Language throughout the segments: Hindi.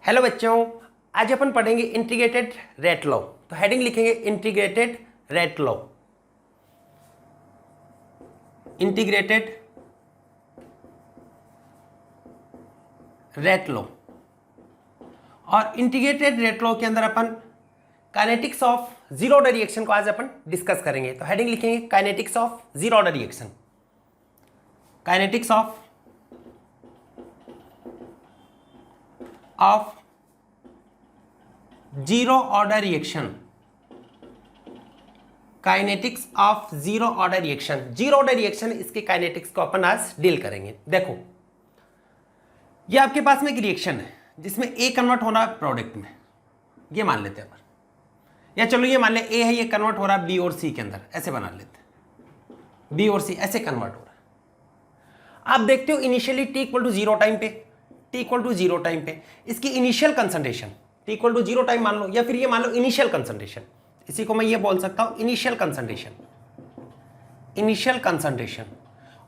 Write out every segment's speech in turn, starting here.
हेलो बच्चों, आज अपन पढ़ेंगे इंटीग्रेटेड रेट लॉ। तो हेडिंग लिखेंगे integrated rate law. Integrated rate law. और इंटीग्रेटेड रेट लॉ के अंदर अपन kinetics of zero order reaction को आज अपन डिस्कस करेंगे। तो हेडिंग लिखेंगे kinetics of zero order reaction. Kinetics of zero order reaction. Kinetics of zero order reaction. Zero order reaction, इसके काइनेटिक्स को अपन आज डील करेंगे। देखो, ये आपके पास में एक रिएक्शन है जिसमें ए कन्वर्ट हो रहा है प्रोडक्ट में, ये मान लेते हैं अपन। या चलो ये मान ले ए है, ये कन्वर्ट हो रहा है बी और सी के अंदर, ऐसे बना लेते हैं। बी और सी ऐसे कन्वर्ट हो रहा है। आप देखते हो initially T equal to zero time पे, T equal to zero time पे इसकी initial concentration T equal to zero time मान लो, या फिर ये मान लो इनिशियल कंसंट्रेशन। इसी को मैं ये बोल सकता हूं इनिशियल कंसंट्रेशन। इनिशियल कंसंट्रेशन,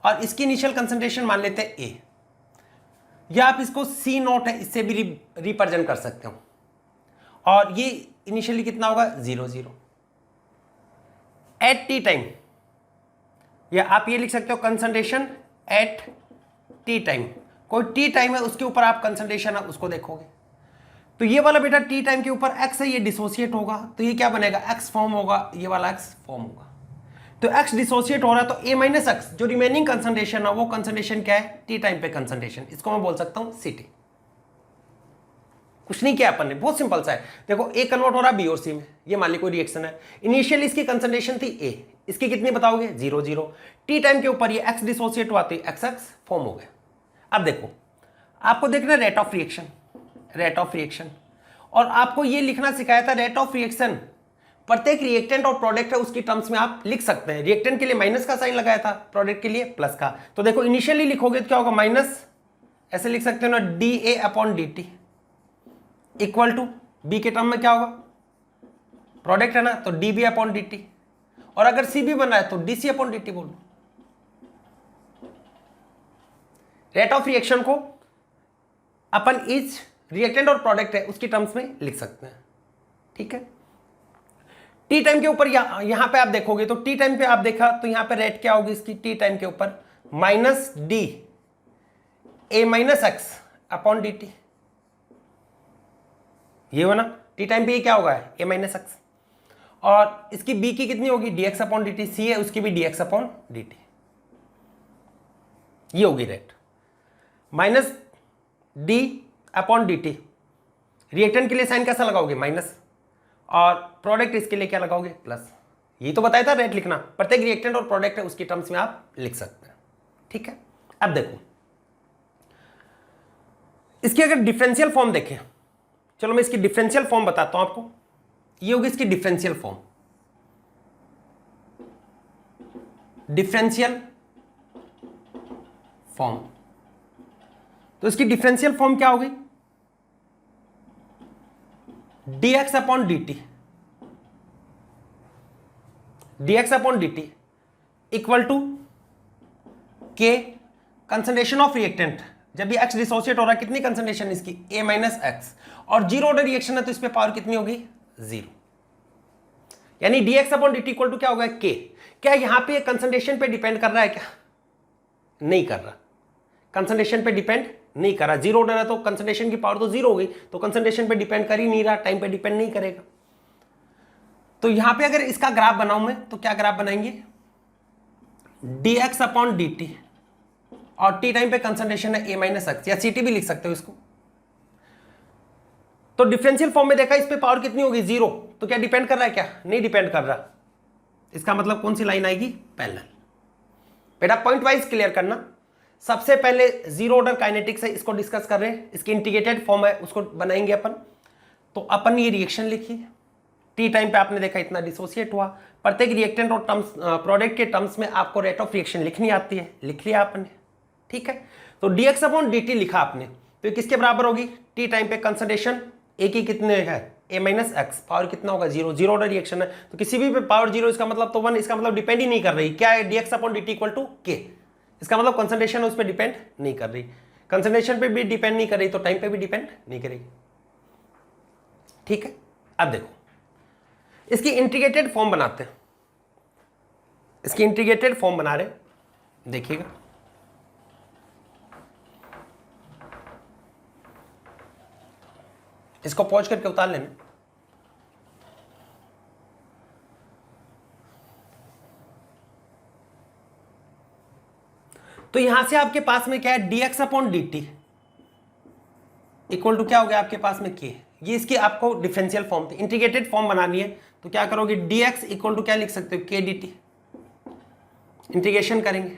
और इसकी इनिशियल कंसंट्रेशन मान लेते हैं ए, या आप इसको सी नोट है, इससे भी रिप्रेजेंट कर सकते हो। और ये इनिशियली कितना होगा, 0 एट टी टाइम, या आप ये लिख सकते हो कंसंट्रेशन एट टी टाइम। कोई टी टाइम है उसके ऊपर आप कंसंट्रेशन है उसको देखोगे, तो ये वाला बेटा टी टाइम के ऊपर एक्स है, ये डिसोसिएट होगा, तो ये क्या बनेगा, एक्स फॉर्म होगा, ये वाला एक्स फॉर्म होगा। तो एक्स डिसोसिएट हो रहा है, तो ए माइनस एक्स जो रिमेनिंग कंसंट्रेशन है वो कंसंट्रेशन क्या है, टी टाइम पे कंसंट्रेशन। इसको मैं बोल सकता हूं सी टी। कुछ नहीं किया अपन ने, बहुत सिंपल सा है। देखो ए कन्वर्ट हो रहा है बी और सी में, ये मान ली कोई रिएक्शन है। इनिशियली इसकी कंसंट्रेशन थी ए, इसकी कितनी बताओगे, 0 टी टाइम के ऊपर ये एक्स डिसोसिएट हुआ तो एक्स एक्स फॉर्म हो गया। अब देखो, आपको देखना rate of reaction, rate of reaction, और आपको ये लिखना सिखाया था रेट ऑफ रिएक्शन। प्रत्येक रिएक्टेंट और प्रोडक्ट है उसकी टर्म्स में आप लिख सकते हैं। रिएक्टेंट के लिए माइनस का साइन लगाया था, प्रोडक्ट के लिए प्लस का। तो देखो इनिशियली लिखोगे तो क्या होगा, माइनस, ऐसे लिख सकते हो ना, D A upon D T equal to B के टर्म में क्या होगा, प्रोडक्ट है ना, तो D B upon D T, और अगर सी बी बना है तो D C upon D T बोलो। रेट ऑफ रिएक्शन को अपन इस रिएक्टेंट और प्रोडक्ट है उसकी टर्म्स में लिख सकते हैं, ठीक है। टी टाइम के ऊपर यहां पे आप देखोगे तो टी टाइम पे आप देखा तो यहां पे रेट क्या होगी इसकी, टी टाइम के ऊपर minus D A minus x upon D T, ये हो ना। टी टाइम पे ये क्या होगा, ए माइनस एक्स, और इसकी बी की कितनी होगी, D X upon D T, C है उसकी भी D X upon D T, ये होगी rate. Minus D upon D T, reactant के लिए साइन कैसा लगाओगे, माइनस, और प्रोडक्ट इसके लिए क्या लगाओगे, प्लस। ये तो बताया था रेट लिखना, प्रत्येक रिएक्टेंट और प्रोडक्ट है उसकी टर्म्स में आप लिख सकते हैं, ठीक है। अब देखो इसकी अगर डिफरेंशियल फॉर्म देखें, चलो मैं इसकी डिफरेंशियल फॉर्म बताता हूं आपको। ये होगी इसकी डिफरेंशियल फॉर्म। डिफरेंशियल फॉर्म, तो इसकी डिफरेंशियल फॉर्म क्या होगी, dx upon D T, dx upon D T equal to K concentration of reactant. जब भी x डिसोसिएट हो रहा है कितनी कंसंट्रेशन इसकी, a माइनस एक्स, और जीरो ऑर्डर रिएक्शन है तो इस पे पावर कितनी होगी, 0। यानी dx upon D T equal to क्या होगा, k। क्या यहां पे कंसंट्रेशन पे डिपेंड कर रहा है क्या, नहीं कर रहा, कंसंट्रेशन पे डिपेंड नहीं कर रहा। जीरो ऑर्डर है तो कंसंट्रेशन की पावर तो 0 हो गई, तो कंसंट्रेशन पे डिपेंड कर ही नहीं रहा, टाइम पे डिपेंड नहीं करेगा। तो यहां पे अगर इसका ग्राफ बनाऊं मैं तो क्या ग्राफ बनाएंगे, dx अपॉन डी टी, और टी टाइम पे कंसंट्रेशन है a माइनस एक्स, या सी टी भी लिख सकते हो इसको। तो डिफरेंशियल फॉर्म में देखा इस पे पावर कितनी होगी, 0, तो क्या डिपेंड कर रहा है क्या, नहीं डिपेंड कर रहा। इसका मतलब कौन सी लाइन आएगी, पैरेलल। बेटा पॉइंट वाइज क्लियर करना। सबसे पहले जीरो ऑर्डर काइनेटिक्स है, इसको डिस्कस कर रहे हैं, इसकी इंटीग्रेटेड फॉर्म है उसको बनाएंगे अपन। तो अपन ये रिएक्शन लिखिए, टी टाइम पे आपने देखा इतना डिसोसिएट हुआ। प्रत्येक रिएक्टेंट और टर्म्स प्रोडक्ट के टर्म्स में आपको रेट ऑफ रिएक्शन लिखनी आती है, लिख लिया आपने, ठीक है। तो dx अपॉन dt लिखा आपने, तो ये किसके बराबर होगी, टी टाइम पे कंसंट्रेशन ए की कितने है, a माइनस एक्स, पावर कितना होगा, 0, जीरो ऑर्डर रिएक्शन है तो किसी भी पे पावर 0, इसका मतलब तो 1, इसका मतलब डिपेंड ही नहीं कर रही। क्या है, dx upon dt equal to k, इसका मतलब कंसंट्रेशन उस पर डिपेंड नहीं कर रही। कंसंट्रेशन पे भी डिपेंड नहीं कर रही तो टाइम पे भी डिपेंड नहीं करेगी। ठीक है, अब देखो इसकी इंटीग्रेटेड फॉर्म बनाते हैं, इसकी इंटीग्रेटेड फॉर्म बना रहे हैं, देखिएगा इसको पॉज करके उतार लेना। तो यहां से आपके पास में क्या है, dx upon dt equal to क्या हो गया आपके पास में k, ये इसकी आपको डिफरेंशियल फॉर्म थी, इंटीग्रेटेड फॉर्म बनानी है तो क्या करोगे, dx इक्वल टू क्या लिख सकते हो, k dt, इंटीग्रेशन करेंगे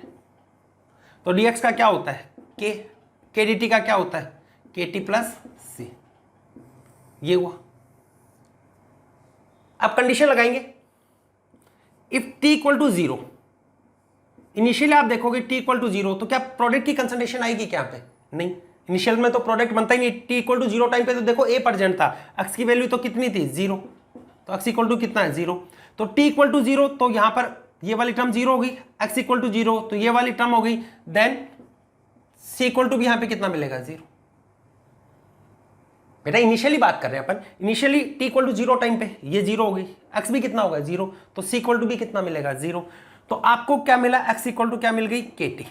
तो dx का क्या होता है k dt का क्या होता है kt प्लस c, ये हुआ। अब कंडीशन लगाएंगे, if t equal to 0, initially आप देखोगे t इक्वल टू 0 तो क्या प्रोडक्ट की कंसंट्रेशन आएगी क्या पे, नहीं, इनिशियल में तो प्रोडक्ट बनता ही नहीं, t इक्वल टू 0 टाइम पे तो देखो a प्रेजेंट था, x की वैल्यू तो कितनी थी 0, तो x इक्वल टू कितना है 0, तो t इक्वल टू 0 तो यहां पर ये वाली टर्म 0 होगी, x इक्वल टू 0 तो ये वाली टर्म हो गई, देन c इक्वल टू भी यहां पे कितना मिलेगा 0। बेटा इनिशियली बात कर रहे हैं अपन, initially t equal to 0 time पे ये 0 हो गई, x भी कितना होगा 0, तो c इक्वल टू भी कितना मिलेगा 0, तो आपको क्या मिला x इक्वल टू क्या मिल गई kt,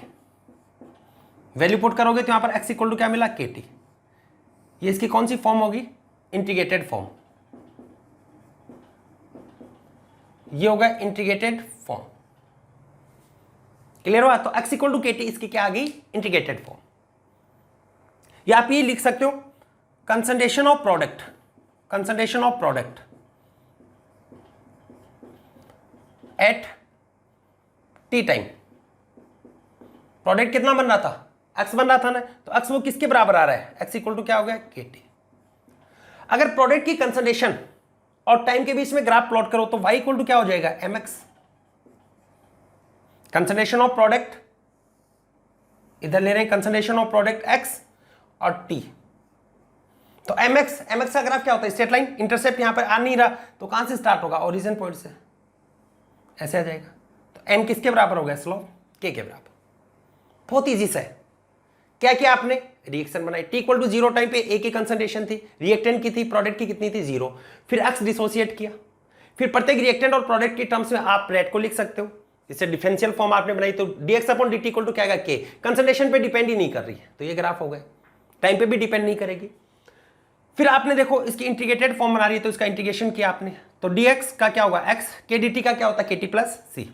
वैल्यू पुट करोगे तो यहां पर x इक्वल टू क्या मिला kt, ये इसकी कौन सी फॉर्म होगी, इंटीग्रेटेड फॉर्म, ये होगा इंटीग्रेटेड फॉर्म, क्लियर हुआ। तो x इक्वल टू kt इसकी क्या आ गई इंटीग्रेटेड फॉर्म, या आप ये लिख सकते हो concentration of product, concentration of product at T time, product कितना बन रहा था x बन रहा था ना, तो x वो किसके बराबर आ रहा है, x इक्वल टू क्या हो गया kt। अगर प्रोडक्ट की कंसंट्रेशन और टाइम के बीच में ग्राफ प्लॉट करो तो y इक्वल टू क्या हो जाएगा mx, कंसंट्रेशन ऑफ प्रोडक्ट इधर ले रहे हैं, कंसंट्रेशन ऑफ प्रोडक्ट x और t, तो mx का ग्राफ क्या होता है स्ट्रेट लाइन, इंटरसेप्ट यहां पर आ नहीं रहा तो कहां से स्टार्ट होगा, ओरिजिन पॉइंट से, ऐसे आ जाएगा, तो m किसके बराबर हो गया स्लोप k के बराबर, बहुत इजी सा है। क्या किया आपने, रिएक्शन बनाई, t इक्वल टू 0 टाइम पे a की कंसंट्रेशन थी, रिएक्टेंट की थी, प्रोडक्ट की कितनी थी 0, फिर x डिसोसिएट किया, फिर प्रत्येक रिएक्टेंट और प्रोडक्ट की टर्म्स में आप रेट को लिख सकते हो, इससे डिफरेंशियल फॉर्म आपने बनाई, तो dx upon dt equal to क्या आएगा k, कंसंट्रेशन पे डिपेंड ही नहीं कर रही है तो ये ग्राफ हो गया, टाइम पे भी डिपेंड नहीं करेगी। फिर आपने देखो इसकी इंटीग्रेटेड फॉर्म बना रही है तो इसका इंटीग्रेशन किया आपने, तो dx का क्या होगा x, k dt का क्या होता है kt प्लस c,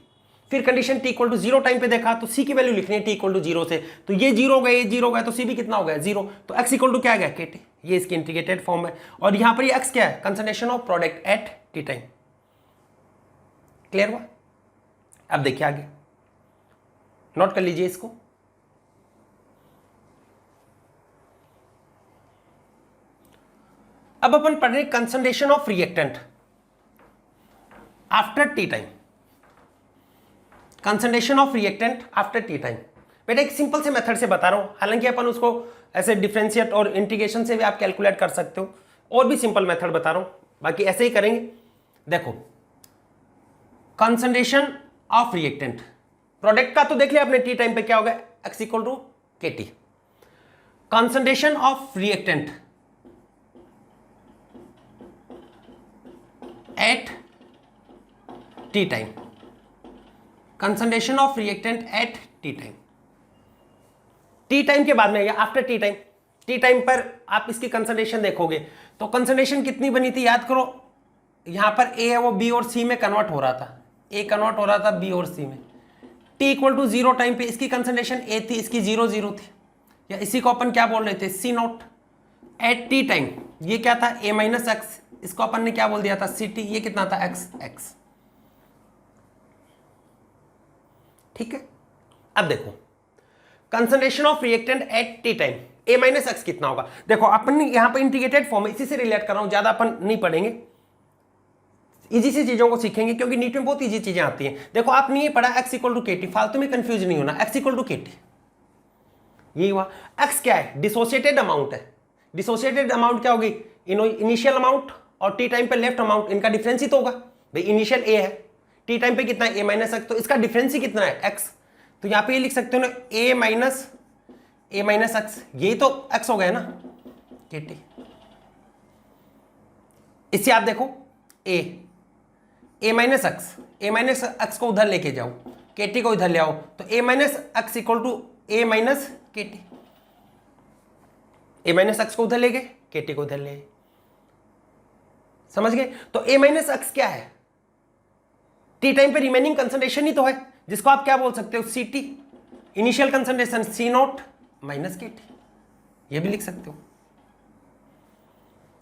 फिर condition t equal to 0 time पे देखा तो c की वैल्यू लिखनी है t इक्वल टू 0 से, तो ये 0 हो गया, ये 0 हो गया, तो c भी कितना हो गया 0, तो x इक्वल टू क्या आ गया kt, ये इसकी इंटीग्रेटेड फॉर्म है, और यहां पर ये x क्या है concentration of product at T time, clear हुआ। अब देखिए आगे नोट कर लीजिए इसको, अब अपन पढ़ रहे concentration of reactant after T time, concentration of reactant after T time. बेटा एक सिंपल से मेथड से बता रहा हूं, हालांकि अपन उसको ऐसे डिफरेंशिएट और इंटीग्रेशन से भी आप कैलकुलेट कर सकते हो, और भी सिंपल मेथड बता रहा हूं, बाकी ऐसे ही करेंगे। देखो कंसंट्रेशन ऑफ रिएक्टेंट, प्रोडक्ट का तो देख लिया आपने टी टाइम पे क्या होगा x equal to kt, concentration of reactant at T time, concentration of reactant at T time, T time के बाद में या after T time, T time पर आप इसकी कंसंट्रेशन देखोगे तो कंसंट्रेशन कितनी बनी थी याद करो, यहां पर ए है वो बी और सी में कन्वर्ट हो रहा था, ए कन्वर्ट हो रहा था बी और सी में, टी इक्वल टू 0 टाइम पे इसकी कंसंट्रेशन ए थी, इसकी 0 0 थी, या इसी को अपन क्या बोल रहे थे सी नॉट, एट टी टाइम ये क्या था ए माइनस एक्स, इसको अपन ने क्या बोल दिया था सी टी, ये कितना था एक्स एक्स, ठीक है। अब देखो concentration of reactant at T time A minus x कितना होगा, देखो अपन यहां पर इंटीग्रेटेड फॉर्म इसी से रिलेट कर रहा हूं, ज्यादा अपन नहीं पढ़ेंगे, इजी सी चीजों को सीखेंगे क्योंकि नीट में बहुत इजी चीजें आती हैं। देखो आपने ये पढ़ा x इक्वल टू केटी, फालतू में कंफ्यूज नहीं होना, x इक्वल टू केटी ये हुआ, x क्या है डिसोसिएटेड अमाउंट है, डिसोसिएटेड अमाउंट क्या होगी इनिशियल अमाउंट और टी टाइम पे लेफ्ट अमाउंट, इनका डिफरेंस ही तो होगा भाई, इनिशियल a है, टी टाइम पे कितना है a माइनस एक्स, तो इसका डिफरेंस ही कितना है x, तो यहां पे ये लिख सकते हो ना a माइनस एक्स, यही तो x हो गया ना kt, इसे आप देखो ए माइनस एक्स को उधर लेके जाओ, के टी को इधर ले आओ, तो A minus X equal to A minus K T. A minus X को उधर ले गए, के टी को उधर ले गए, समझ गए? तो ए माइनस एक्स क्या है? टी टाइम पे रिमेनिंग कंसंट्रेशन ही तो है, जिसको आप क्या बोल सकते हो? C T, initial concentration C not minus K T, ये भी लिख सकते हो,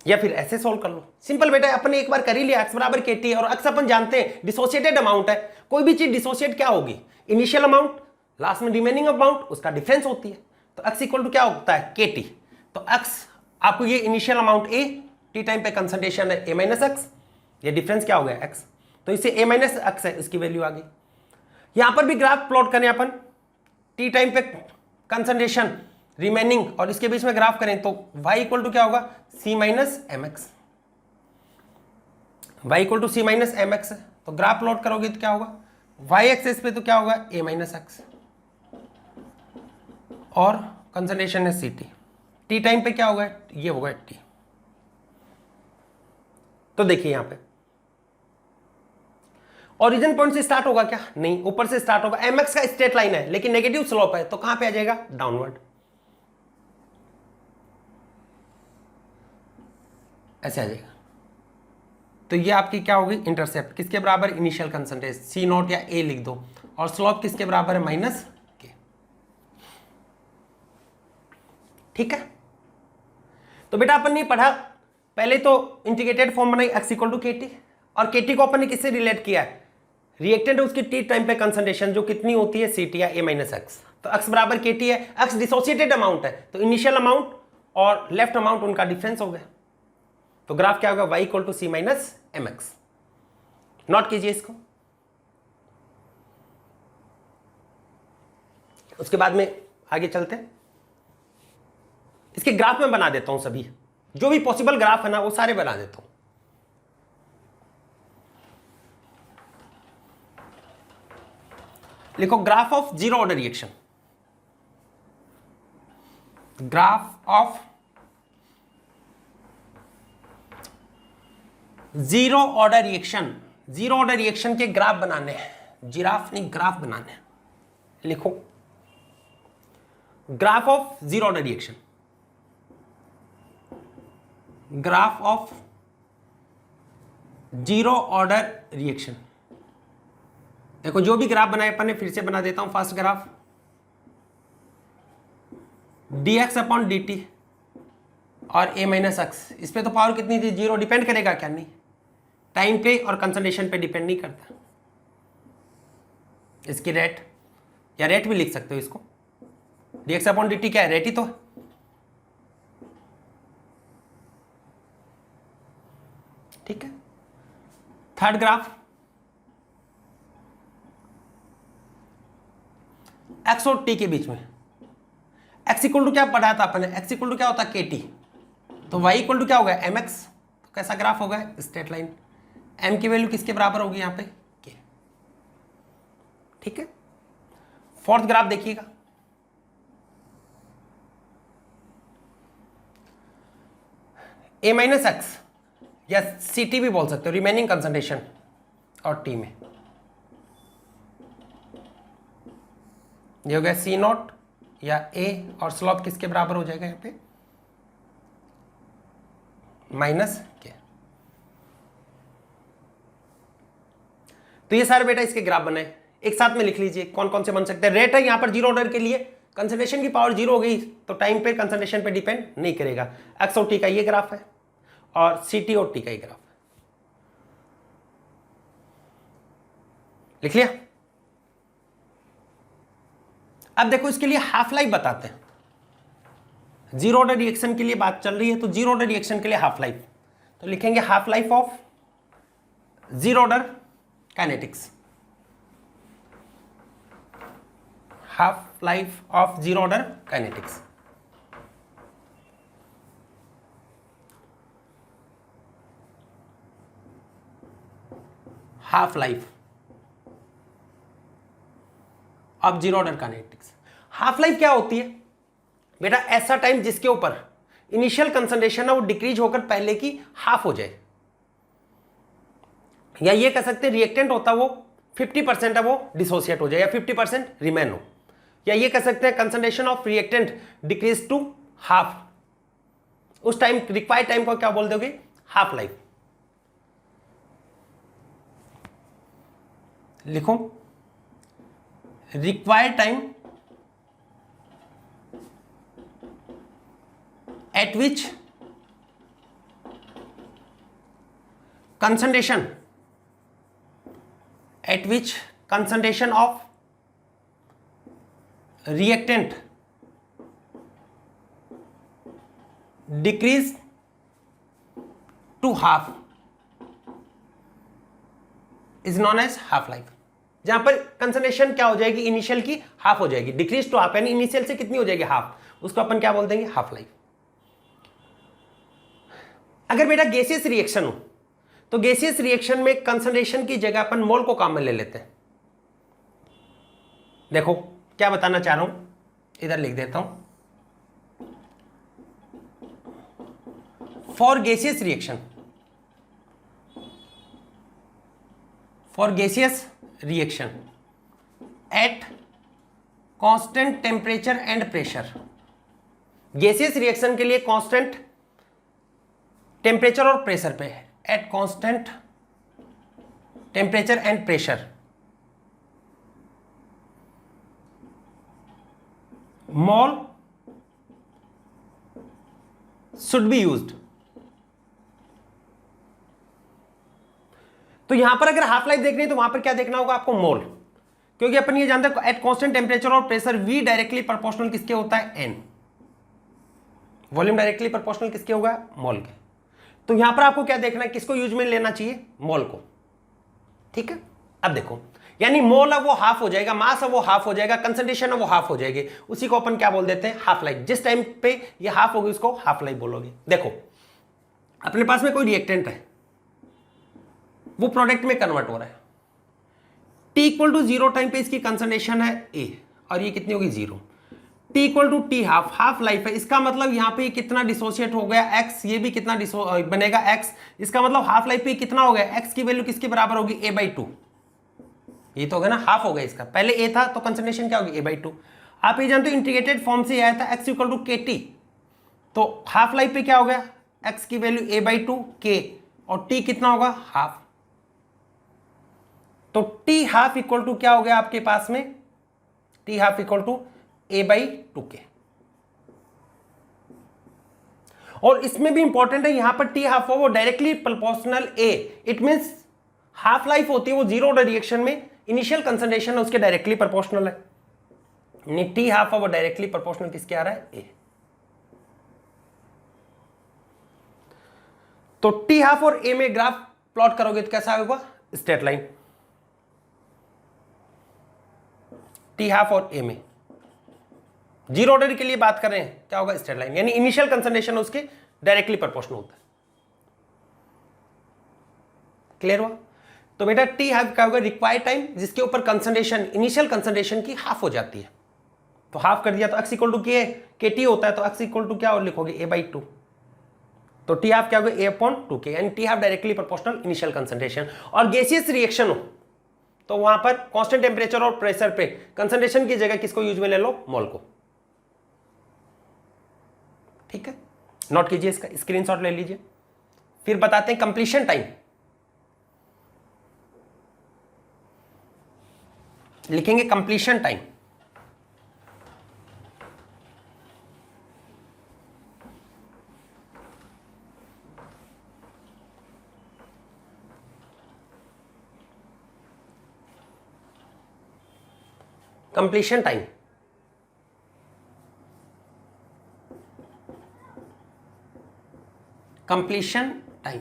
या फिर ऐसे सॉल्व कर लो। सिंपल बेटा, अपन एक बार कर ही लिया, एक्स बराबर के टी, और एक्स अपन जानते हैं डिसोसिएटेड अमाउंट है। कोई भी चीज डिसोसिएट क्या होगी? इनिशियल अमाउंट, लास्ट में रिमेनिंग अमाउंट, उसका डिफरेंस होती है। तो एक्स इक्वल टू क्या होता है? के टी। तो एक्स आपको ये इनिशियल अमाउंट ए, टी टाइम पे कंसंट्रेशन है ए माइनस एक्स, ये डिफरेंस क्या हो गया? एक्स। तो इसे ए माइनस एक्स है, इसकी वैल्यू आ गई। यहां पर भी ग्राफ प्लॉट करें अपन, टी टाइम पे कंसंट्रेशन रिमेनिंग और इसके बीच में ग्राफ करें, तो y इक्वल टू क्या होगा? c minus M X. y equal to C minus M X है, तो ग्राफ प्लॉट करोगे तो क्या होगा? y एक्सेस पे तो क्या होगा? a माइनस एक्स, और कंसंट्रेशन है सी टी। टी टाइम पे क्या होगा? ये होगा t। तो देखिए यहां पे ओरिजिन पॉइंट से स्टार्ट होगा क्या? नहीं, ऊपर से स्टार्ट होगा। एम एक्स का स्ट्रेट लाइन है लेकिन नेगेटिव स्लोप है, तो कहां पे आ जाएगा? डाउनवर्ड, ऐसे आ जाएगा। तो ये आपकी क्या होगी? इंटरसेप्ट किसके बराबर? इनिशियल कंसंट्रेशन सी नॉट या ए लिख दो, और स्लोप किसके बराबर है? माइनस के। ठीक है, तो बेटा अपन ने पढ़ा, पहले तो इंटीग्रेटेड फॉर्म बनाई एक्स इक्वल टू के टी, और के टी को अपन ने किससे रिलेट किया है? रिएक्टेंट है उसकी टी टाइम पे कंसंट्रेशन जो कितनी होती है? सी टी या ए माइनस एक्स। तो एक्स बराबर के टी है, एक्स डिसोसिएटेड अमाउंट है, तो इनिशियल अमाउंट और लेफ्ट अमाउंट उनका डिफरेंस हो गया। तो ग्राफ क्या होगा? y equal to C minus M X. Note कीजिए इसको। उसके बाद में आगे चलते हैं, इसके ग्राफ में बना देता हूं, सभी जो भी पॉसिबल ग्राफ है ना वो सारे बना देता हूं। लिखो graph of zero order reaction, graph of zero order reaction. Zero order reaction के ग्राफ बनाने हैं, जिराफ नहीं ग्राफ बनाने हैं। लिखो graph of zero order reaction, graph of zero order reaction. देखो जो भी ग्राफ बनाए अपन ने, फिर से बना देता हूं। First graph dx upon dt और a माइनस एक्स, इस पे तो पावर कितनी थी? जीरो। डिपेंड करेगा क्या? नहीं, टाइम पे और कंसंट्रेशन पे डिपेंड नहीं करता। इसकी रेट, या रेट भी लिख सकते हो इसको, dx अपॉन dt क्या है? रेट ही तो है। ठीक है, थर्ड ग्राफ x और t के बीच में, x इक्वल टू क्या पढ़ा था अपन ने? x इक्वल टू क्या होता है? के टी। तो y इक्वल टू क्या होगा? M X. तो कैसा ग्राफ होगा? Straight line. m की वैल्यू किसके बराबर होगी यहां पे? के। ठीक है, फोर्थ ग्राफ देखिएगा, a माइनस एक्स या सी टी भी बोल सकते हो, रिमेनिंग कंसंट्रेशन, और t में ये हो गया सी नॉट या a, और स्लोप किसके बराबर हो जाएगा यहाँ पे? माइनस के। तो ये सारे बेटा इसके ग्राफ बने, एक साथ में लिख लीजिए कौन कौन से बन सकते हैं। रेट है यहां पर जीरो ऑर्डर के लिए, कंसंट्रेशन की पावर जीरो हो गई तो टाइम पे कंसंट्रेशन पे डिपेंड नहीं करेगा। एक्स और टी का ये ग्राफ है, और सी टी और टी का ये ग्राफ है। लिख लिया? अब देखो इसके लिए हाफ लाइफ बताते हैं। जीरो ऑर्डर रिएक्शन के लिए बात चल रही है, तो जीरो ऑर्डर रिएक्शन के लिए हाफ लाइफ, तो लिखेंगे half life of zero order kinetics, half life of zero order kinetics. Half life of zero order kinetics. Half life क्या होती है बेटा? ऐसा टाइम जिसके ऊपर इनिशियल कंसंट्रेशन है वो डिक्रीज होकर पहले की हाफ हो जाए, या ये कह सकते हैं रिएक्टेंट होता वो 50% है वो डिसोसिएट हो जाए या 50% रिमेन हो, या ये कह सकते हैं concentration of reactant decrease to half, उस टाइम रिक्वायर्ड टाइम को क्या बोल दोगे, हाफ लाइफ। लिखो required time at which concentration of reactant decrease to half is known as half life। जहां पर कंसंट्रेशन क्या हो जाएगी, इनिशियल की हाफ हो जाएगी, डिक्रीज टू हाफ यानी इनिशियल से कितनी हो जाएगी, हाफ, उसको अपन क्या बोल देंगे, हाफ लाइफ। अगर बेटा गैसियस रिएक्शन हो तो गैसियस रिएक्शन में कंसंट्रेशन की जगह अपन मोल को काम में ले लेते हैं। देखो क्या बताना चाह रहा हूं, इधर लिख देता हूं, for gaseous reaction at constant temperature and pressure, gaseous reaction के लिए कांस्टेंट टेम्परेचर और प्रेशर पे है, at constant temperature and pressure mole should be used. तो यहां पर अगर हाफ लाइफ देखनी है तो वहां पर क्या देखना होगा आपको, मोल, क्योंकि अपन ये जानते हैं एट कांस्टेंट टेम्परेचर और प्रेशर वी डायरेक्टली प्रोपोर्शनल किसके होता है, एन, वॉल्यूम डायरेक्टली प्रोपोर्शनल किसके होगा, मोल के। तो यहां पर आपको क्या देखना है, किसको यूज में लेना चाहिए, मोल को, ठीक है। अब देखो यानी मोल है वो हाफ हो जाएगा, मास है वो हाफ हो जाएगा, कंसंट्रेशन है वो हाफ हो जाएगी, उसी को अपन क्या बोल देते हैं, हाफ लाइफ। जिस टाइम पे ये हाफ होगी उसको हाफ लाइफ बोलोगे। देखो अपने पास में कोई रिएक्टेंट है, वो प्रोडक्ट में कन्वर्ट हो रहा है, टी इक्वल टू 0 टाइम पे इसकी कंसंट्रेशन है ए, और ये कितनी होगी 0, T equal to T half, half life है, इसका मतलब यहाँ पे कितना डिसोशिएट हो गया एक्स, ये भी कितना बनेगा एक्स, इसका मतलब हाफ लाइफ पे कितना हो गया, एक्स की वैल्यू किसके बराबर होगी, a/2, ये तो हो गया ना, हाफ हो गया इसका, पहले ए था तो कंसंट्रेशन क्या होगी, a/2। आप ये जानते हो इंटीग्रेटेड फॉर्म से आया था x इक्वल टू kt, तो हाफ लाइफ पे क्या हो गया, x की वैल्यू a/2 k, और t कितना होगा, हाफ, तो t हाफ इक्वल टू क्या हो गया आपके पास में, t half equal to a/2k। और इसमें भी इंपॉर्टेंट है, यहां पर t हाफ हो वो directly proportional a, it means half life होती है वो जीरो ऑर्डर रिएक्शन में इनिशियल कंसंट्रेशन उसके डायरेक्टली प्रोपोर्शनल है, यानी टी हाफ है वो डायरेक्टली प्रोपोर्शनल किसके आ रहा है, ए। तो टी हाफ और ए में ग्राफ प्लॉट करोगे तो कैसा होगा, स्ट्रेट लाइन, टी हाफ और ए में जीरो ऑर्डर के लिए बात कर रहे हैं, क्या होगा, स्ट्रेट लाइन, यानी इनिशियल कंसंट्रेशन उसके डायरेक्टली प्रोपोर्शनल होता है। क्लियर हुआ। तो बेटा टी हाफ क्या होगा, रिक्वायर्ड टाइम जिसके ऊपर कंसंट्रेशन इनिशियल कंसंट्रेशन की हाफ हो जाती है, तो हाफ कर दिया तो x इक्वल टू के टी होता है, तो x इक्वल टू क्या और लिखोगे a/2, तो टी हाफ क्या होगा a/2k, यानी T half directly proportional initial concentration. और गैसियस रिएक्शन हो तो वहां पर कांस्टेंट टेम्परेचर और प्रेशर पे कंसंट्रेशन की जगह किसको यूज में ले लो, मोल को, ठीक है। नोट कीजिए, इसका स्क्रीनशॉट ले लीजिए। फिर बताते हैं कंप्लीशन टाइम, लिखेंगे completion time, completion time, completion time.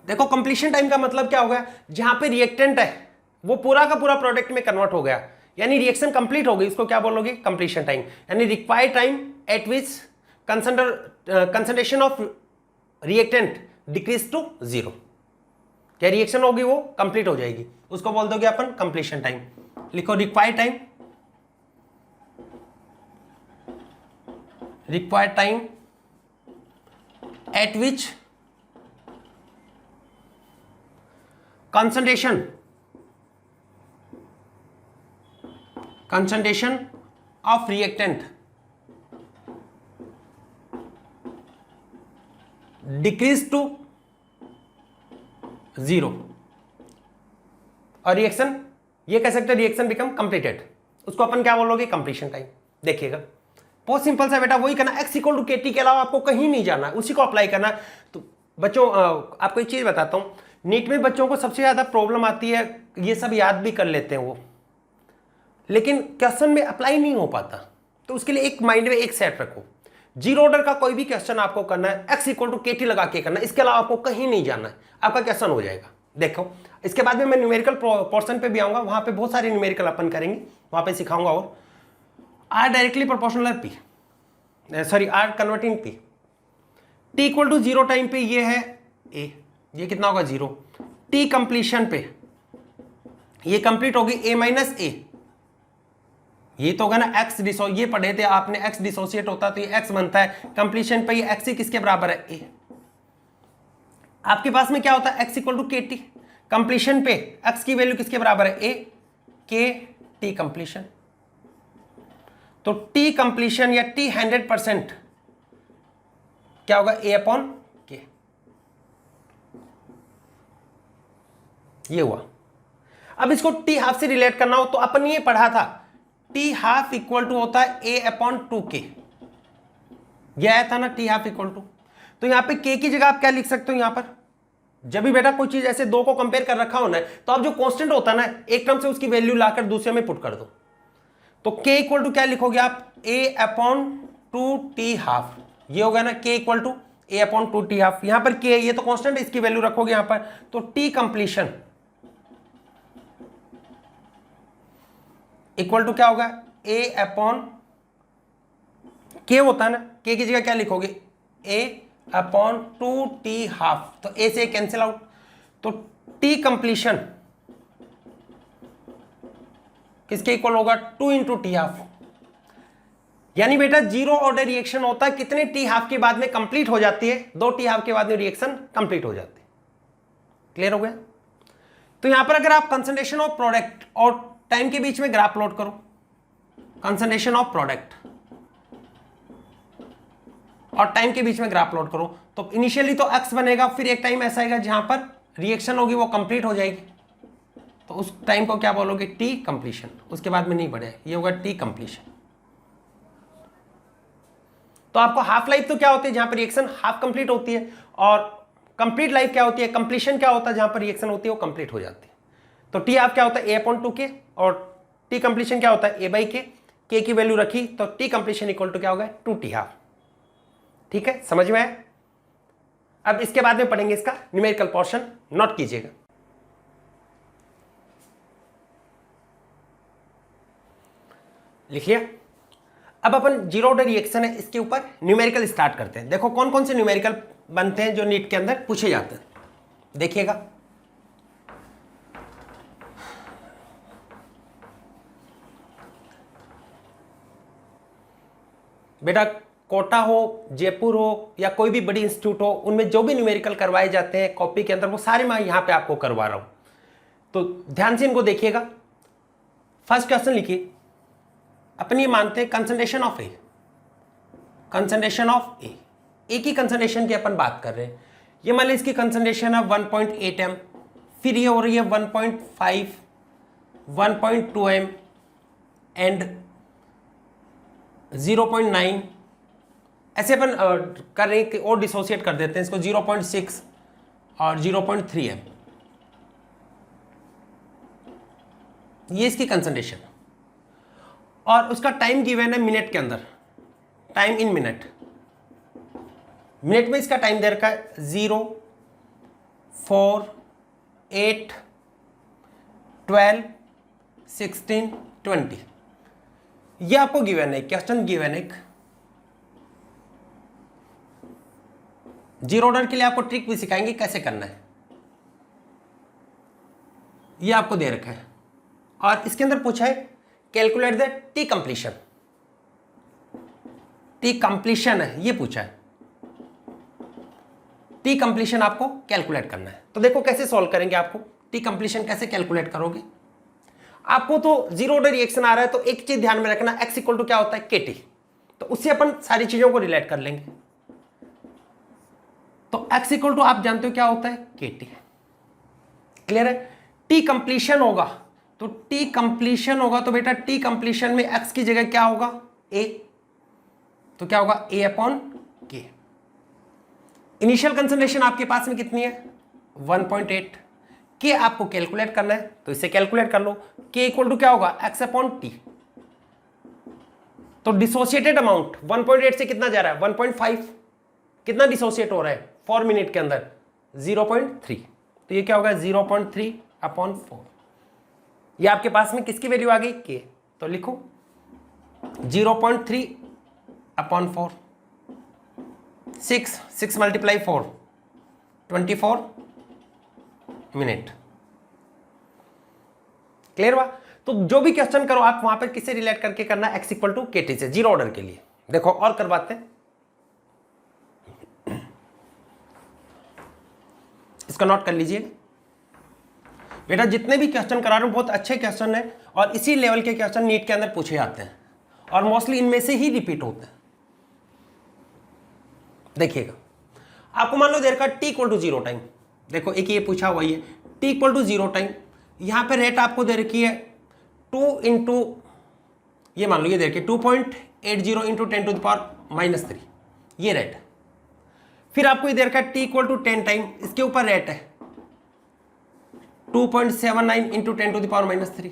देखो कंप्लीशन टाइम का मतलब क्या होगा, जहां पे रिएक्टेंट है वो पूरा का पूरा प्रोडक्ट में कन्वर्ट हो गया, यानी रिएक्शन कंप्लीट हो गई, इसको क्या बोलोगे, कंप्लीशन टाइम, यानी required time at which concentration of reactant decrease to 0, क्या रिएक्शन होगी वो कंप्लीट हो जाएगी, उसको बोल दोगे अपन कंप्लीशन टाइम। लिखो required time at which concentration of reactant decrease to 0 और रिएक्शन, ये कह सकते हैं रिएक्शन बिकम कंप्लीटेड, उसको अपन क्या बोलोगे, कंप्लीशन टाइम। देखिएगा बहुत सिंपल सा बेटा, वही करना, x इक्वल टू के टी के अलावा आपको कहीं नहीं जाना, उसी को अप्लाई करना। तो बच्चों आपको एक चीज बताता हूँ, नीट में बच्चों को सबसे ज्यादा प्रॉब्लम आती है, ये सब याद भी कर लेते हैं वो, लेकिन क्वेश्चन में अप्लाई नहीं हो पाता। तो उसके लिए एक माइंड में एक सेट रखो, जीरो ऑर्डर का कोई भी क्वेश्चन आपको करना है x इक्वल टू के टी लगा के करना है, इसके अलावा आपको कहीं नहीं जाना है, आपका क्वेश्चन हो जाएगा। देखो इसके बाद में मैं न्यूमेरिकल पोर्शन पे भी आऊंगा, वहां पे बहुत सारे न्यूमेरिकल अपन करेंगे, वहां पे सिखाऊंगा। और R directly proportional P, sorry R converting P, T equal to 0 time पे ये है ए, ये कितना होगा 0, टी कंप्लीशन पे ये कंप्लीट होगी ए माइनस ए, ये तो होगा ना एक्स डिसो, ये पढ़े थे आपने, एक्स डिसोसिएट होता तो ये एक्स बनता है, कंप्लीशन पे ये एक्स ही किसके बराबर है, ए। आपके पास में क्या होता है, एक्स इक्वल टू के टी, कंप्लीशन पे एक्स की वैल्यू किसके बराबर है, ए, के टी कंप्लीशन। तो टी कंप्लीशन या टी 100% क्या होगा, ए अपॉन के, ये हुआ। अब इसको टी हाफ से रिलेट करना हो तो अपन ये पढ़ा था, टी हाफ इक्वल टू होता है ए अपॉन 2k, यह आया था ना टी हाफ इक्वल टू। तो यहां पे k की जगह आप क्या लिख सकते हो, यहां पर जब भी बेटा कोई चीज ऐसे दो को कंपेयर कर रखा होना है तो आप जो कांस्टेंट होता है ना, एक टर्म से उसकी वैल्यू लाकर दूसरे में पुट कर दो। तो k इक्वल टू क्या लिखोगे आप, a अपॉन 2t हाफ, ये होगा ना k equal to a upon 2t half. यहां पर k ये तो कांस्टेंट, इसकी वैल्यू रखोगे यहां पर, तो t कंप्लीशन इक्वल टू क्या होगा, a अपॉन k होता है ना, k की जगह क्या लिखोगे, a अपॉन 2t हाफ, तो a से कैंसिल आउट, तो t कंप्लीशन किसके इक्वल होगा, 2 इंटू टी हाफ। यानी बेटा जीरो ऑर्डर रिएक्शन होता है कितने टी हाफ के बाद में कंप्लीट हो जाती है, 2 टी हाफ के बाद में रिएक्शन कंप्लीट हो जाती है। क्लियर हो गया। तो यहां पर अगर आप कंसंट्रेशन ऑफ प्रोडक्ट और टाइम के बीच में ग्राफ प्लॉट करो, कंसंट्रेशन ऑफ प्रोडक्ट और टाइम के बीच में ग्राफ प्लॉट करो, तो इनिशियली तो एक्स बनेगा, फिर एक टाइम ऐसा आएगा जहां पर रिएक्शन होगी वो कंप्लीट हो जाएगी, तो उस टाइम को क्या बोलोगे, टी कंप्लीशन। उसके बाद में नहीं बढ़े, ये होगा टी कंप्लीशन। तो आपको हाफ लाइफ तो क्या होती है, जहां पर रिएक्शन हाफ कंप्लीट होती है, और कंप्लीट लाइफ क्या होती है, कंप्लीशन क्या होता है, जहां पर रिएक्शन होती है वो कंप्लीट हो जाती है। तो टी हाफ क्या होता है, ए अपॉन 2k, और टी कंप्लीशन क्या होता है, ए बाई के की वैल्यू रखी तो टी कंप्लीशन इक्वल टू क्या होगा, 2t हाफ। ठीक है, समझ में आया। अब इसके बाद में पढ़ेंगे इसका न्यूमेरिकल पोर्शन, नोट कीजिएगा। लिखिए, अब अपन जीरो ऑर्डर रिएक्शन है, इसके ऊपर न्यूमेरिकल स्टार्ट करते हैं। देखो कौन कौन से न्यूमेरिकल बनते हैं जो नीट के अंदर पूछे जाते हैं, देखिएगा। बेटा कोटा हो, जयपुर हो, या कोई भी बड़ी इंस्टीट्यूट हो, उनमें जो भी न्यूमेरिकल करवाए जाते हैं कॉपी के अंदर, वो सारे मैं यहां पे आपको करवा रहा हूं, तो ध्यान से इनको देखिएगा। फर्स्ट क्वेश्चन लिखिए, अपन ये मानते हैं concentration of A, concentration of A, A की कंसंट्रेशन की अपन बात कर रहे हैं। ये मान लीजिए इसकी कंसंट्रेशन है 1.8 m, फिर ये हो रही है 1.5, 1.2 m एंड 0.9, ऐसे अपन कर रहे हैं और डिसोसिएट कर देते हैं इसको, 0.6 और 0.3 m, ये इसकी कंसंट्रेशन। और उसका टाइम गिवन है मिनट के अंदर, टाइम इन मिनट, मिनट में इसका टाइम दे रखा है 0, 4, 8, 12, 16, 20, ये आपको गिवन है, क्वेश्चन गिवन है। जीरो ऑर्डर के लिए आपको ट्रिक भी सिखाएंगे कैसे करना है, ये आपको दे रखा है। और इसके अंदर पूछा है calculate the T completion, T completion है ये पूछा है, टी कंप्लीशन आपको कैलकुलेट करना है। तो देखो कैसे सॉल्व करेंगे, आपको टी कंप्लीशन कैसे कैलकुलेट करोगे? आपको तो जीरो ऑर्डर रिएक्शन आ रहा है तो एक चीज ध्यान में रखना, x इक्वल टू क्या होता है KT, तो उससे अपन सारी चीजों को रिलेट कर लेंगे। तो x इक्वल टू आप जानते हो क्या होता है KT, क्लियर है। टी कंप्लीशन होगा तो टी कंप्लीशन होगा तो बेटा टी कंप्लीशन में x की जगह क्या होगा a, तो क्या होगा a upon k। Initial concentration आपके पास में कितनी है 1.8, के आपको कैलकुलेट करना है तो इसे कैलकुलेट कर लो, के इक्वल टू क्या होगा x अपॉन टी। तो डिसोसिएटेड अमाउंट 1.8 से कितना जा रहा है 1.5, कितना डिसोसिएट हो रहा है 4 मिनट के अंदर 0.3, तो ये क्या होगा 0.3 अपॉन 4। ये आपके पास में किसकी वैल्यू आ गई के, तो लिखो 0.3 अपॉन 4, 6 मल्टीप्लाई 4 24 मिनट, क्लियर हुआ। तो जो भी क्वेश्चन करो आप वहां पर किससे रिलेट करके करना, x इक्वल टू KT से, जीरो ऑर्डर के लिए। देखो और करवाते हैं, इसका नोट कर लीजिए बेटा, जितने भी क्वेश्चन करा रहा हूं बहुत अच्छे क्वेश्चन है और इसी लेवल के क्वेश्चन नीट के अंदर पूछे जाते हैं और मोस्टली इनमें से ही रिपीट होते हैं। देखिएगा, आपको मान लो देर का t इक्वल टू 0 टाइम, देखो एक ये पूछा हुआ है t इक्वल टू 0 टाइम, यहां पे रेट आपको दे रखी है 2 इंटू, ये मान लो ये देखिए 2.80 इंटू 10⁻⁻3, ये रेट है। फिर आपको ये दे रखा है t इक्वल टू 10 टाइम, इसके ऊपर रेट है 2.79 इंटू 10⁻⁻3,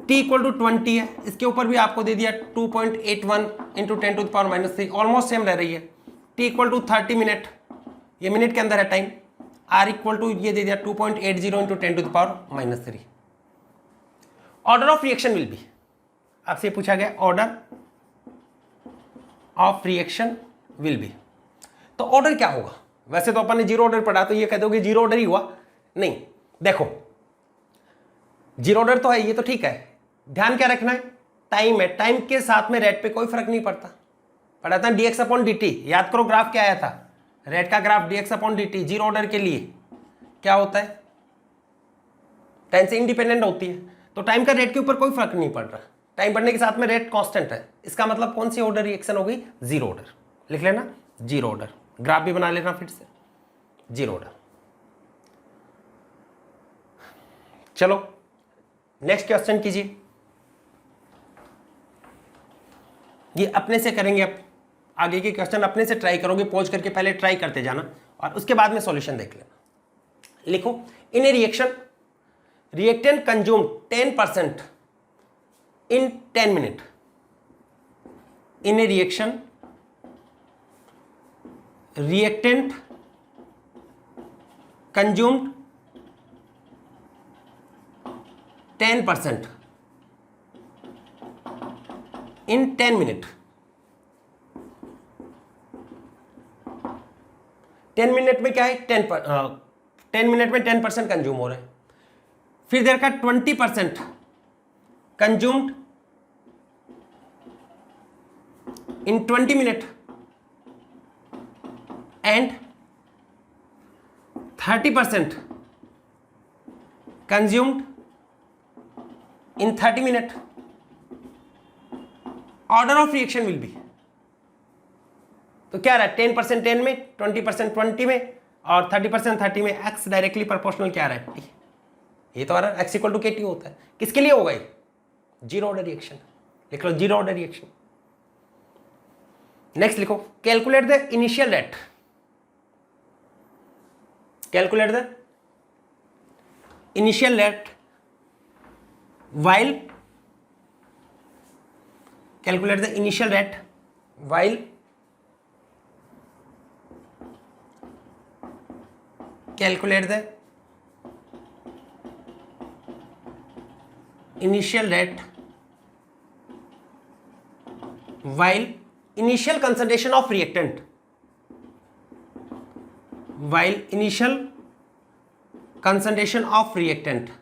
t इक्वल टू 20 है, इसके ऊपर भी आपको दे दिया 2.81 इंटू 10⁻⁻3, ऑलमोस्ट सेम रह रही है। t इक्वल टू 30 मिनट, ये मिनट के अंदर है टाइम, r इक्वल टू ये दे दिया 2.80 into 10⁻⁻3। Order of reaction will be, आपसे पूछा गया order of reaction will be, तो ऑर्डर क्या होगा? वैसे तो अपन ने जीरो ऑर्डर पढ़ा तो ये कहते हो कि जीरो ऑर्डर ही हुआ, नहीं। देखो जीरो ऑर्डर तो है, ये तो ठीक है, ध्यान क्या रखना है, टाइम है, टाइम के साथ में रेट पे कोई फर्क नहीं पड़ता। पढ़ा था dx अपॉन dt, याद करो ग्राफ क्या आया था, रेट का graph dx upon dt zero order के लिए क्या होता है, टाइम से इंडिपेंडेंट होती है, तो टाइम का रेट के ऊपर कोई फर्क नहीं पड़ रहा, टाइम बढ़ने के साथ में रेट कांस्टेंट है, इसका मतलब कौन सी ऑर्डर रिएक्शन हो गई, जीरो ऑर्डर। लिख लेना जीरो ऑर्डर, ग्राफ भी बना लेना फिर से जीरो ऑर्डर। चलो नेक्स्ट क्वेश्चन कीजिए, ये अपने से करेंगे, अब आगे के क्वेश्चन अपने से ट्राई करोगे, पॉज करके पहले ट्राई करते जाना और उसके बाद में सॉल्यूशन देख लेना। लिखो, in a reaction reactant consume 10% in 10 minute, in a reaction reactant consumed 10% in 10 minute, 10 minute में क्या है 10 मिनट में 10% कंज्यूम हो रहा है। फिर देर का 20% consumed in 20 minute and 30% consumed in 30 minute. Order of reaction will be, तो क्या रहा है 10% 10 में, 20% 20 में और 30% 30 में, x डायरेक्टली प्रोपोर्शनल क्या रहा है t, ये तो आ रहा है x इक्वल टू KT होता है। किसके लिए होगा ये, जीरो ऑर्डर रिएक्शन, लिख लो जीरो ऑर्डर रिएक्शन। नेक्स्ट लिखो, calculate the initial rate, calculate the initial rate while, calculate the initial rate while calculate the initial rate while initial concentration of reactant, while initial concentration of reactant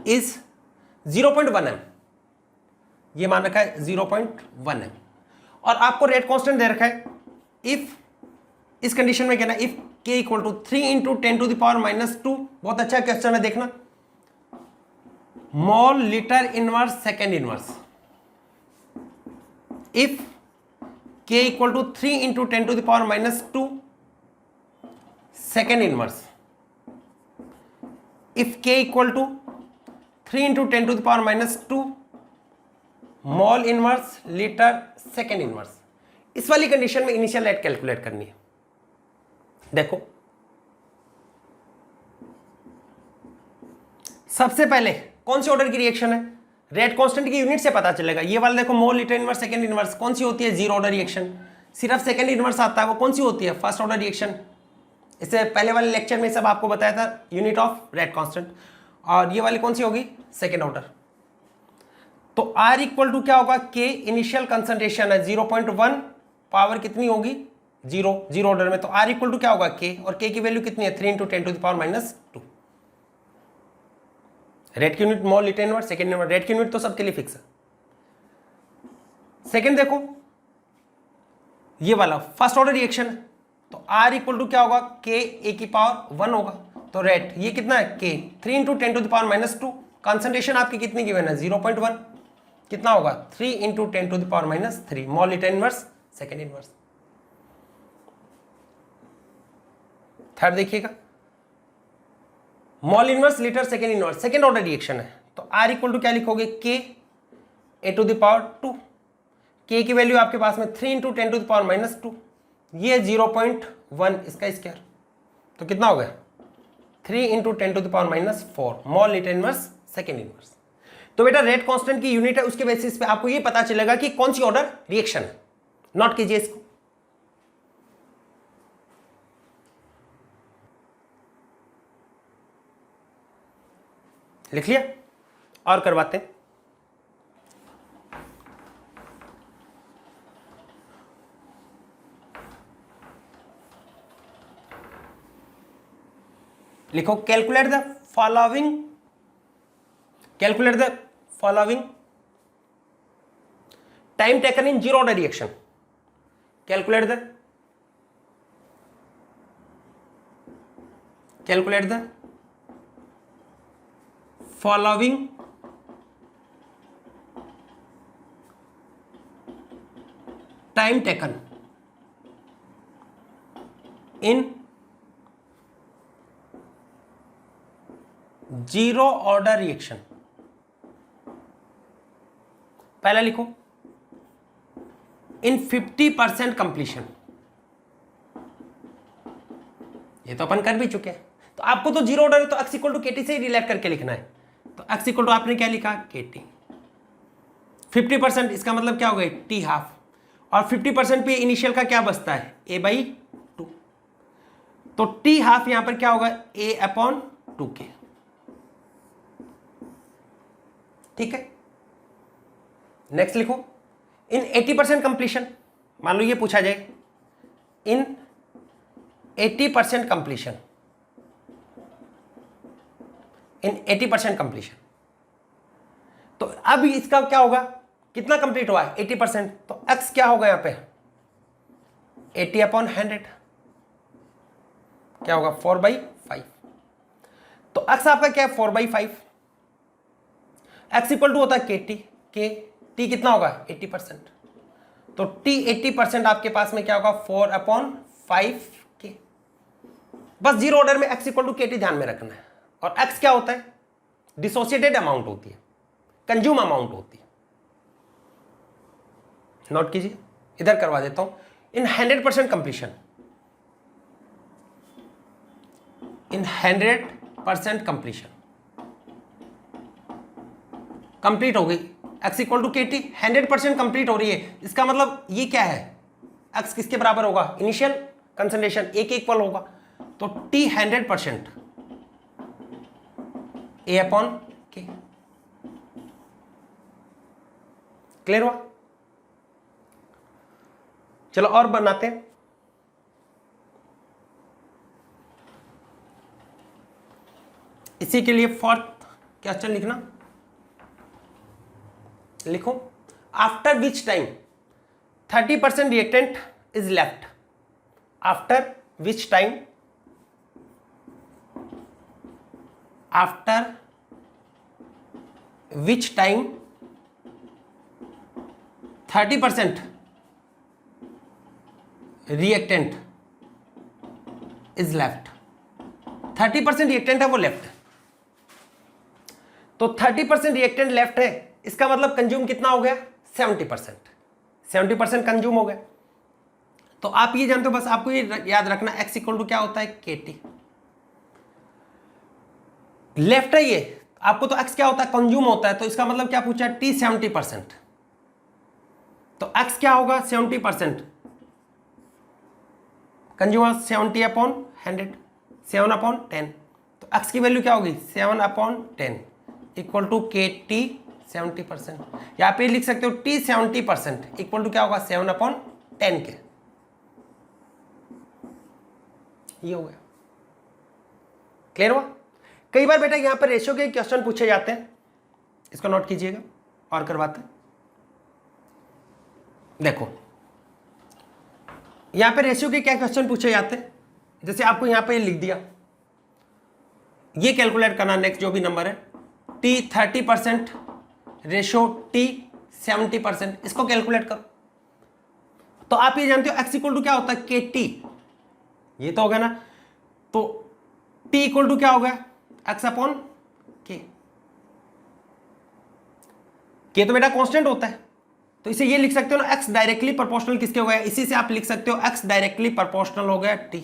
is 0.1 m, ये मान रखा है 0.1 m और आपको रेट कांस्टेंट दे रखा है। इफ इस कंडीशन में कहना if K equal to 3 into 10⁻⁻²। बहुत अच्छा क्वेश्चन है, देखना। Mole litre inverse second inverse, if K equal to 3 into 10⁻² second inverse, if K equal to 3 into 10⁻² mole inverse litre second inverse. इस वाली कंडीशन में इनिशियल रेट कैलकुलेट करनी है। देखो सबसे पहले कौन सी ऑर्डर की रिएक्शन है, रेट कांस्टेंट की यूनिट से पता चलेगा। ये वाला देखो मोल लीटर इनवर्स सेकंड इनवर्स कौन सी होती है, जीरो ऑर्डर रिएक्शन। सिर्फ सेकंड इनवर्स आता है, वो कौन सी होती है, फर्स्ट ऑर्डर रिएक्शन। इससे पहले वाले लेक्चर में सब आपको बताया था, यूनिट ऑफ रेट कांस्टेंट। और ये वाली कौन सी होगी, सेकेंड ऑर्डर। तो R इक्वल टू क्या होगा, K इनिशियल कंसंट्रेशन है 0.1, पावर कितनी होगी, जीरो ऑर्डर में। तो R इक्वल टू क्या होगा, K, और K की वैल्यू कितनी है, 3 इंटू 10⁻²। रेट की unit mole litre inverse second inverse, rate की यूनिट तो सबके लिए फिक्स है। सेकेंड देखो ये वाला फर्स्ट ऑर्डर रिएक्शन है, तो R इक्वल टू क्या होगा, K A⁻1 होगा। तो रेट ये कितना है, K 3 इंटू 10⁻²। कंसंट्रेशन आपकी कितनी गिवन है, 0.1, कितना होगा 3 into 10⁻3 mole litre inverse second inverse. Third देखिएगा, mole inverse litre second inverse second order reaction है, तो R इक्वल टू क्या लिखोगे, K A⁻2। K की वैल्यू आपके पास में 3 इंटू 10⁻², ये 0.1 इसका स्क्वायर, तो कितना हो गया 3 इंटू 10⁻4 मोल लीटर इनवर्स सेकेंड इनवर्स। तो बेटा रेट कांस्टेंट की यूनिट है, उसके बेसिस पे आपको ये पता चलेगा कि कौन सी ऑर्डर रिएक्शन है। नोट कीजिए इसको। लिख लिया, और करवाते हैं। लिखो calculate the following, calculate the following time taken in zero order reaction. Calculate the following time taken in zero order reaction. पहला लिखो इन 50% कंप्लीशन, ये तो अपन कर भी चुके हैं। तो आपको तो जीरो ऑर्डर है तो x इक्वल टू KT से ही रिलेट करके लिखना है। तो x इक्वल टू आपने क्या लिखा, KT। 50% इसका मतलब क्या हो गया, T हाफ, और 50% पे इनिशियल का क्या बचता है, A/2। तो T हाफ यहां पर क्या होगा, A/2K। ठीक है, नेक्स्ट लिखो इन 80% कंप्लीशन। मान लो ये पूछा जाए इन 80% कंप्लीशन, इन 80% कंप्लीशन। तो अब इसका क्या होगा, कितना कंप्लीट हुआ है 80%, तो x क्या होगा यहां पे 80/100, क्या होगा 4/5। तो x आपका क्या है 4/5, x इक्वल टू होता है KT, T कितना होगा 80%, तो T 80% आपके पास में क्या होगा 4/5K। बस जीरो ऑर्डर में x इक्वल टू KT ध्यान में रखना है। और x क्या होता है, डिसोसिएटेड अमाउंट होती है, कंज्यूम अमाउंट होती है। नोट कीजिए, इधर करवा देता हूं in 100% completion, in 100% completion complete हो गई, x equal to KT 100% complete हो रही है। इसका मतलब ये क्या है, x किसके बराबर होगा, इनिशियल कंसंट्रेशन A के इक्वल होगा। तो T 100% A/K। क्लियर हुआ, चलो और बनाते हैं। इसी के लिए फोर्थ क्वेश्चन लिखना, लिखो after which time 30% reactant is left, after which time after which time 30% reactant is left. 30% reactant है वो लेफ्ट है, तो 30% रिएक्टेंट लेफ्ट है, इसका मतलब कंज्यूम कितना हो गया 70%। 70% कंज्यूम हो गया। तो आप ये जानते हो, बस आपको ये याद रखना x इक्वल टू क्या होता है KT। लेफ्ट है ये, आपको तो x क्या होता है कंज्यूम होता है, तो इसका मतलब क्या पूछा T 70%, तो x क्या होगा 70%, कंज्यूमर 70/100, 7/10, तो x की वैल्यू क्या होगी 7/10 इक्वल टू KT 70%। यहां पे लिख सकते हो T 70% इक्वल टू क्या होगा 7/10 के। ये हो गया, क्लियर हुआ। कई बार बेटा यहां पर रेशियो के क्वेश्चन पूछे जाते हैं, इसको नोट कीजिएगा और करवाते हैं। देखो यहां पे रेशियो के क्या क्वेश्चन पूछे जाते हैं, जैसे आपको यहां पे लिख दिया, ये कैलकुलेट करना नेक्स्ट जो भी नंबर है T 30% रेशियो T 70%, इसको कैलकुलेट करो। तो आप ये जानते हो x इक्वल टू क्या होता है KT, ये तो होगा ना, तो T इक्वल टू क्या होगा x/K। K तो बेटा कांस्टेंट होता है, तो इसे ये लिख सकते हो ना x डायरेक्टली प्रोपोर्शनल किसके हो गया, इसी से आप लिख सकते हो x डायरेक्टली प्रोपोर्शनल हो गया T।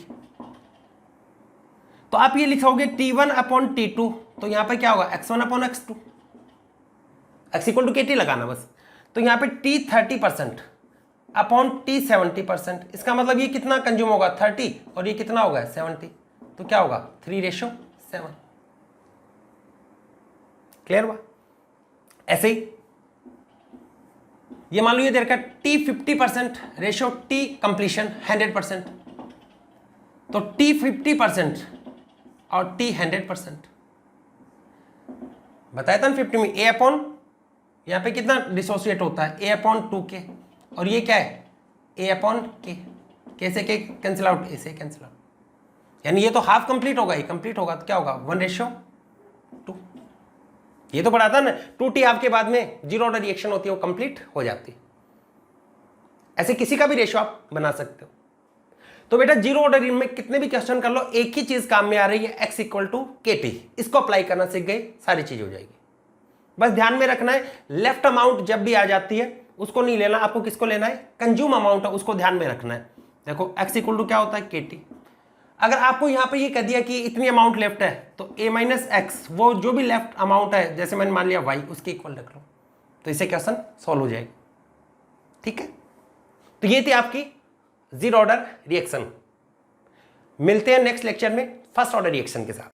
तो आप ये लिखोगे T1/T2, तो यहां पर क्या होगा x1/x2, x equal to KT लगाना बस। तो यहां पे T 30% अपॉन T 70%, इसका मतलब ये कितना कंज्यूम होगा 30 और ये कितना होगा 70, तो क्या होगा 3:7। क्लियर हुआ। ऐसे ही ये मान लो ये दे रखा T 50% रेशियो T कंप्लीशन 100%, तो T 50% और T 100%। बताया था ना 50 में A अपॉन, यहां पे कितना डिसोसिएट होता है A/2K, और ये क्या है A/K, K से K कैंसिल आउट, A से कैंसिल आउट, यानी ये तो हाफ कंप्लीट होगा, ये कंप्लीट होगा तो क्या होगा 1:2। ये तो पढ़ा था ना 2T हाफ के बाद में जीरो ऑर्डर रिएक्शन होती है वो कंप्लीट हो जाती है। ऐसे किसी का भी रेशियो आप बना सकते हो। तो बेटा जीरो ऑर्डर में कितने भी क्वेश्चन कर लो, एक ही चीज काम में आ रही है x इक्वल टू KT, इसको अप्लाई करना सीख गए सारी चीज हो जाएगी। बस ध्यान में रखना है लेफ्ट अमाउंट जब भी आ जाती है उसको नहीं लेना, आपको किसको लेना है कंज्यूम अमाउंट है उसको ध्यान में रखना है। देखो x इक्वल टू क्या होता है KT। अगर आपको यहां पे ये कह दिया कि इतनी अमाउंट लेफ्ट है तो a माइनस एक्स वो जो भी लेफ्ट अमाउंट है, जैसे मैंने मान लिया y, उसके इक्वल रख लो, तो इसे क्वेश्चन सॉल्व हो जाएगा। ठीक है, तो ये थी आपकी जीरो ऑर्डर रिएक्शन। मिलते हैं नेक्स्ट लेक्चर में फर्स्ट ऑर्डर रिएक्शन के साथ।